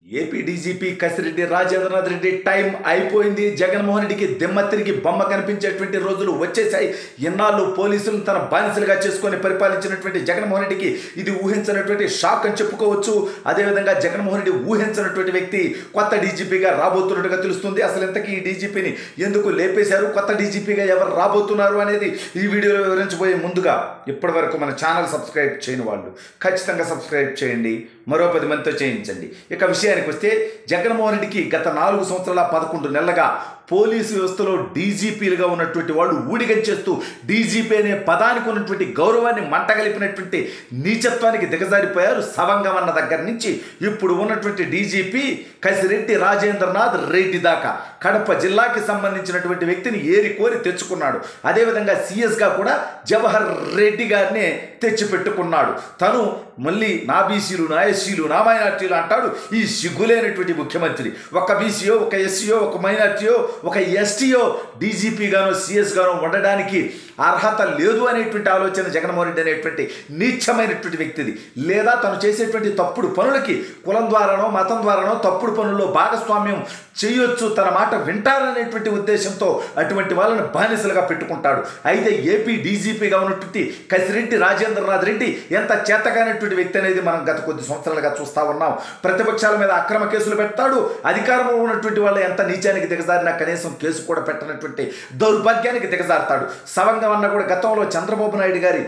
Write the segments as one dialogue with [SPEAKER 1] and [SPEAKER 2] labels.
[SPEAKER 1] AP DGP Kasireddy Rajendranath Reddy time అయిపోయింది. జగన్మోహన్ రెడ్డికి దిమ్మ తిరిగి బొమ్మ కనిపించేటువంటి రోజులు వచ్చేసాయి. ఇన్నాళ్ళు పోలీసులను తన బానిసలుగా చేసుకొని పరిపాలించినటువంటి జగన్మోహన్ రెడ్డికి ఇది ఊహించినటువంటి షాక్ అని చెప్పుకోవచ్చు. అదేవిధంగా జగన్మోహన్ రెడ్డి ఊహించినటువంటి వ్యక్తి కొత్త డీజీపీగా రాబోతున్నట్టుగా తెలుస్తుంది. అసలు ఇంతకీ ఈ డీజీపీని ఎందుకు లేపేశారు, కొత్త డీజీపీగా ఎవరు రాబోతున్నారు అనేది ఈ వీడియోలో వివరించబోయే ముందుగా ఇప్పటి వరకు మన ఛానల్ సబ్స్క్రైబ్ చేయని వాళ్ళు ఖచ్చితంగా సబ్స్క్రైబ్ చేయండి, మరో 10 మందితో చేయించండి. ఇక విషయానికి వస్తే జగన్మోహన్ రెడ్డికి గత 4 సంవత్సరాల 11 నెలలుగా పోలీసు వ్యవస్థలో డీజీపీలుగా ఉన్నటువంటి వాళ్ళు ఊడిగం చేస్తూ డీజీపీ అనే పదానికి ఉన్నటువంటి గౌరవాన్ని మంటగలిపినటువంటి నీచత్వానికి దిగజారిపోయారు. సవంగం అన్న దగ్గర నుంచి ఇప్పుడు ఉన్నటువంటి డీజీపీ కసిరెడ్డి రాజేంద్రనాథ్ రెడ్డి దాకా కడప జిల్లాకి సంబంధించినటువంటి వ్యక్తిని ఏరి కోరి తెచ్చుకున్నాడు. అదేవిధంగా సీఎస్గా కూడా జవహర్ రెడ్డి గారినే తెచ్చిపెట్టుకున్నాడు. తను మళ్ళీ నా బీసీలు, నా ఎస్సీలు, నా మైనార్టీలు అంటాడు. ఈ సిగ్గులేనటువంటి ముఖ్యమంత్రి ఒక బీసీయో, ఒక ఎస్సీయో, ఒక మైనార్టీయో, ఒక ఎస్టీయో డీజీపీగానో సిఎస్గానో ఉండడానికి అర్హత లేదు అనేటువంటి ఆలోచన జగన్మోహన్ రెడ్డి అనేటువంటి నీచమైనటువంటి వ్యక్తిది. లేదా తను చేసేటువంటి తప్పుడు పనులకి కులం ద్వారానో మతం ద్వారానో తప్పుడు పనుల్లో భాగస్వామ్యం చేయొచ్చు, తన మాట వింటారనేటువంటి ఉద్దేశంతో అటువంటి వాళ్ళని బానిసలుగా పెట్టుకుంటాడు. అయితే ఏపీ డీజీపీగా ఉన్నటువంటి కసిరెడ్డి రాజేంద్రనాథ్ రెడ్డి ఎంత చేతగానటువంటి వ్యక్తి అనేది మనం గత కొద్ది సంవత్సరాలుగా చూస్తూ ఉన్నాం. ప్రతిపక్షాల మీద అక్రమ కేసులు పెడతాడు. అధికారంలో ఉన్నటువంటి వాళ్ళు ఎంత నీచానికి దిగజారినా కనీసం కేసు కూడా పెట్టనటువంటి దౌర్భాగ్యానికి దిగజారుతాడు. సవంగం అన్న కూడా గతంలో చంద్రబాబు నాయుడు గారి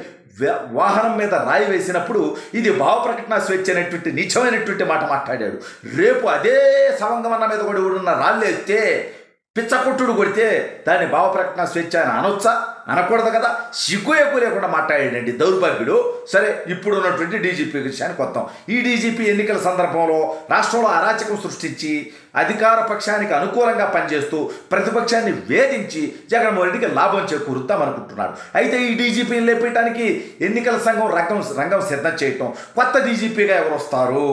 [SPEAKER 1] వాహనం మీద రాయి వేసినప్పుడు ఇది భావ ప్రకటన స్వేచ్ఛ అనేటువంటి నీచమైనటువంటి మాట మాట్లాడాడు. రేపు అదే సవంగం అన్న మీద కూడా ఉన్న రాళ్ళు ఎత్తే పిచ్చకొట్టుడు కొడితే దాన్ని భావ ప్రకటన స్వేచ్ఛ అని అనొచ్చా? అనకూడదు కదా. సిగ్గు ఎక్కువ లేకుండా మాట్లాడాడండి దౌర్భాగ్యుడు. సరే, ఇప్పుడు ఉన్నటువంటి డీజీపీ విషయానికి వద్దాం. ఈ డీజీపీ ఎన్నికల సందర్భంలో రాష్ట్రంలో అరాచకం సృష్టించి అధికార పక్షానికి అనుకూలంగా పనిచేస్తూ ప్రతిపక్షాన్ని వేధించి జగన్మోహన్ రెడ్డికి లాభం చేకూరుద్దాం అనుకుంటున్నాడు. అయితే ఈ డీజీపీని లేపేయడానికి ఎన్నికల సంఘం రంగం సిద్ధం చేయటం, కొత్త డీజీపీగా ఎవరు వస్తారు?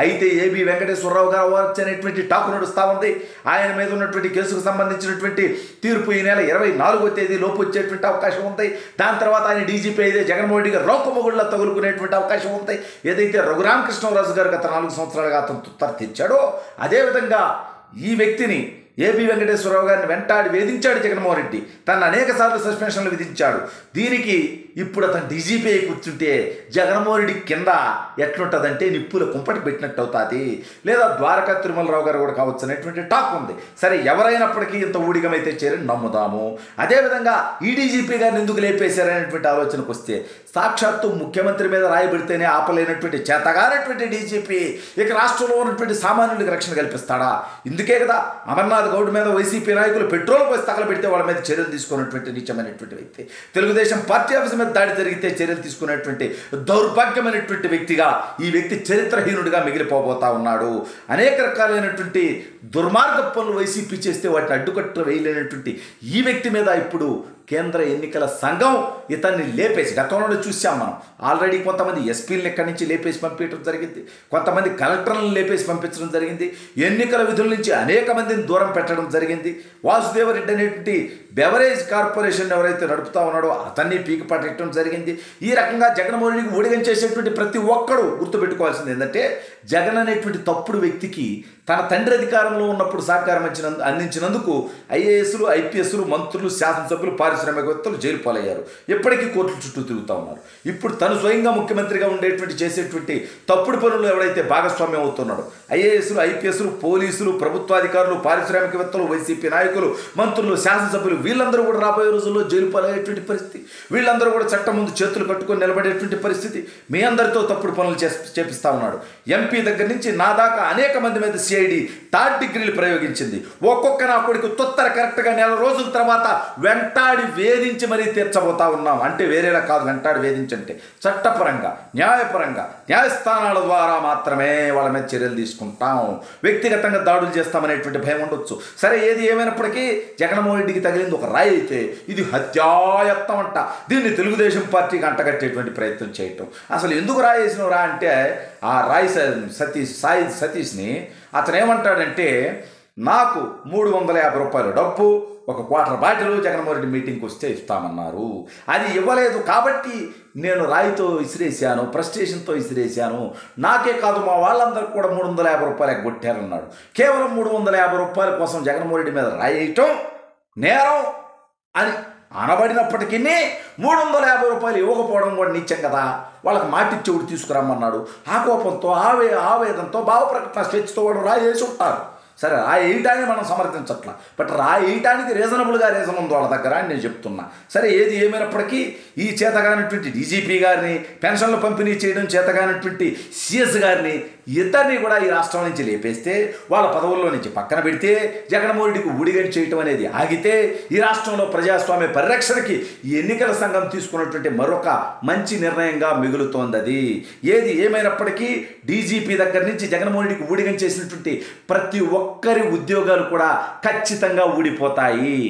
[SPEAKER 1] అయితే ఏబీ వెంకటేశ్వరరావు గారు అనేటువంటి టాకు నడుస్తూ ఉంది. ఆయన మీద ఉన్నటువంటి కేసుకు సంబంధించినటువంటి తీర్పు ఈ నెల 24వ తేదీ లోపు వచ్చేటువంటి అవకాశం ఉంది. దాని తర్వాత ఆయన డీజీపీ అయితే జగన్మోహన్ రెడ్డి గారు రౌకమొగుళ్ళ తగులుకునేటువంటి అవకాశం ఉంది. ఏదైతే రఘురామకృష్ణరాజు గారు గత 4 సంవత్సరాలుగా అతను తుత్తర తెచ్చాడో అదేవిధంగా ఈ వ్యక్తిని ఏబీ వెంకటేశ్వరరావు గారిని వెంటాడి వేధించాడు జగన్మోహన్ రెడ్డి. తను అనేక సార్లు సస్పెన్షన్లు విధించాడు. దీనికి ఇప్పుడు అతను డీజీపీ అయి కూర్చుంటే జగన్మోహన్ రెడ్డి కింద ఎట్లుంటుందంటే నిప్పుల కుంపటి పెట్టినట్టు అవుతుంది. లేదా ద్వారకా తిరుమలరావు గారు కూడా కావచ్చు అనేటువంటి టాక్ ఉంది. సరే, ఎవరైనప్పటికీ ఇంత ఊడిగమైతే చేరని నమ్ముదాము. అదేవిధంగా ఈ డీజీపీ గారిని ఎందుకు లేపేశారనేటువంటి ఆలోచనకు వస్తే సాక్షాత్తు ముఖ్యమంత్రి మీద రాయబడితేనే ఆపలేనటువంటి చేతగానటువంటి డీజీపీ ఇక రాష్ట్రంలో ఉన్నటువంటి సామాన్యుడికి రక్షణ కల్పిస్తాడా? ఇందుకే కదా అమర్నాథ్ గౌడ్ మీద వైసీపీ నాయకులు పెట్రోల్ పోసి తగలబెడితే వాళ్ళ మీద చర్యలు తీసుకున్నటువంటి నీచమైనటువంటి వ్యక్తి. తెలుగుదేశం పార్టీ ఆఫీస్ మీద దాడి జరిగితే చర్యలు తీసుకునేటువంటి దౌర్భాగ్యమైనటువంటి వ్యక్తిగా ఈ వ్యక్తి చరిత్రహీనుడిగా మిగిలిపోబోతా ఉన్నాడు. అనేక రకాలైనటువంటి దుర్మార్గ పనులు వైసీపీ చేస్తే వాటిని అడ్డుకట్ట వేయలేనటువంటి ఈ వ్యక్తి మీద ఇప్పుడు కేంద్ర ఎన్నికల సంఘం ఇతన్ని లేపేసి, గతంలో చూసాం మనం ఆల్రెడీ కొంతమంది ఎస్పీలను ఇక్కడి నుంచి లేపేసి పంపించడం జరిగింది, కొంతమంది కలెక్టర్లను లేపేసి పంపించడం జరిగింది, ఎన్నికల విధుల నుంచి అనేక మందిని దూరం పెట్టడం జరిగింది. వాసుదేవరెడ్డి అనేటువంటి బెవరేజ్ కార్పొరేషన్ ఎవరైతే నడుపుతా ఉన్నాడో అతన్ని పీకి పట్టడం జరిగింది. ఈ రకంగా జగన్మోహన్ రెడ్డికి ఊడిగం చేసేటువంటి ప్రతి ఒక్కడు గుర్తుపెట్టుకోవాల్సింది ఏంటంటే జగన్ అనేటువంటి తప్పుడు వ్యక్తికి తన తండ్రి అధికారంలో ఉన్నప్పుడు సహకారం అందించినందుకు ఐఏఎస్లు, ఐపీఎస్లు, మంత్రులు, శాసనసభ్యులు, పారిశ్రామికవేత్తలు జైలు పాలయ్యారు. ఎప్పటికీ కోర్టుల చుట్టూ తిరుగుతూ ఉన్నారు. ఇప్పుడు తను స్వయంగా ముఖ్యమంత్రిగా ఉండేటువంటి చేసేటువంటి తప్పుడు పనులు ఎవరైతే భాగస్వామ్యం అవుతున్నాడో ఐఏఎస్లు, ఐపీఎస్లు, పోలీసులు, ప్రభుత్వాధికారులు, పారిశ్రామికవేత్తలు, వైసీపీ నాయకులు, మంత్రులు, శాసనసభ్యులు వీళ్ళందరూ కూడా రాబోయే రోజుల్లో జైలు పాలయ్యేటువంటి పరిస్థితి. వీళ్ళందరూ కూడా చట్టం ముందు చేతులు కట్టుకొని నిలబడేటువంటి పరిస్థితి. మీ అందరితో తప్పుడు పనులు చేపిస్తూ ఉన్నాడు. ఎంపీ దగ్గర నుంచి నా దాకా అనేక మంది మీద సిఐడి థర్డ్ డిగ్రీలు ప్రయోగించింది. ఒక్కొక్క నా కొడుకు తొత్తర కరెక్ట్గా 4 రోజుల తర్వాత వెంటాడి వేధించి మరీ తీర్చబోతా ఉన్నాం. అంటే వేరేలా కాదు, వెంటాడి వేధించంటే చట్టపరంగా, న్యాయపరంగా, న్యాయస్థానాల ద్వారా మాత్రమే వాళ్ళ మీద చర్యలు తీసుకుంటాం. వ్యక్తిగతంగా దాడులు చేస్తామనేటువంటి భయం ఉండొచ్చు. సరే, ఏది ఏమైనప్పటికీ జగన్మోహన్ రెడ్డికి తగిలింది ఒక రాయి అయితే ఇది హత్యాయత్నం అంట. దీన్ని తెలుగుదేశం పార్టీకి అంటగట్టేటువంటి ప్రయత్నం చేయటం. అసలు ఎందుకు రాయి వేసిన రా అంటే ఆ రాయి సతీష్ని అతను ఏమంటాడంటే నాకు 350 రూపాయలు డబ్బు, ఒక క్వార్టర్ బాటిల్ జగన్మోహన్ రెడ్డి మీటింగ్కి వస్తే ఇస్తామన్నారు. అది ఇవ్వలేదు కాబట్టి నేను రాయితో విసిరేసాను, ఫ్రస్ట్రేషన్తో విసిరేసాను. నాకే కాదు మా వాళ్ళందరికీ కూడా 350 రూపాయలు ఎగ్గొట్టారన్నాడు. కేవలం 350 రూపాయల కోసం జగన్మోహన్ రెడ్డి మీద రాయటం నేరం అని అనబడినప్పటికీ 350 రూపాయలు ఇవ్వకపోవడం కూడా నీచం కదా. వాళ్ళకి మాటిచ్చి ఒకటి తీసుకురమ్మన్నాడు. ఆ కోపంతో ఆవేదంతో భావప్రకటన స్వేచ్ఛతో వాడు రాయేసి ఉంటారు. సరే రాయటాన్ని మనం సమర్థించట్లా, బట్ రాయటానికి రీజనబుల్గా రీజన్ ఉంది వాళ్ళ దగ్గర అని నేను చెప్తున్నా. సరే ఏది ఏమైనప్పటికీ ఈ చేతగానటువంటి డీజీపీ గారిని, పెన్షన్లు పంపిణీ చేయడం చేతగానటువంటి సిఎస్ గారిని ఇద్దరిని కూడా ఈ రాష్ట్రం నుంచి లేపేస్తే, వాళ్ళ పదవుల్లో నుంచి పక్కన పెడితే, జగన్మోహన్ రెడ్డికి ఊడిగని చేయటం అనేది ఆగితే ఈ రాష్ట్రంలో ప్రజాస్వామ్య పరిరక్షణకి ఈ ఎన్నికల సంఘం తీసుకున్నటువంటి మరొక మంచి నిర్ణయంగా మిగులుతోంది అది. ఏది ఏమైనప్పటికీ డీజీపీ దగ్గర నుంచి జగన్మోహన్ రెడ్డికి ఊడిగని చేసినటువంటి ప్రతి ఒక్కరి ఉద్యోగాలు కూడా ఖచ్చితంగా ఊడిపోతాయి.